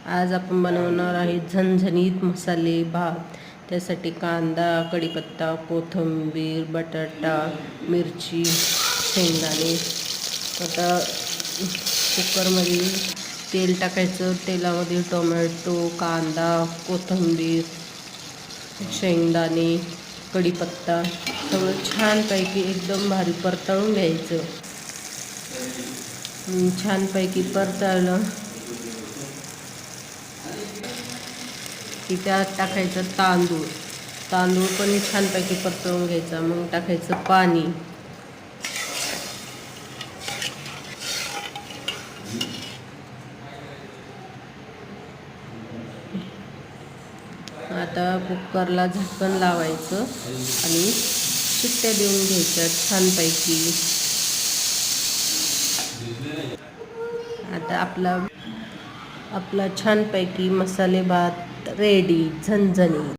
आज आपण बनवणार आहे झणझणीत मसाले भात। त्यासाठी कांदा, कढीपत्ता, कोथिंबीर, बटाटा, मिरची, शेंगदाणे। आता कुकरमध्ये तेल टाकायचं। तेलामध्ये टोमॅटो, कांदा, कोथिंबीर, शेंगदाणे, कढीपत्ता सगळं छानपैकी एकदम भारी परतवून घ्यायचं। छानपैकी परतवलं की त्यात टाकायचं तांदूळ पण छानपैकी परतवून घ्यायचा। मग टाकायचं पाणी। आता कुकरला झाकण लावायचं आणि शिट्ट्या देऊन घ्यायच्या छानपैकी। आता आपला छानपैकी मसाले भात रेडी, झणझणीत।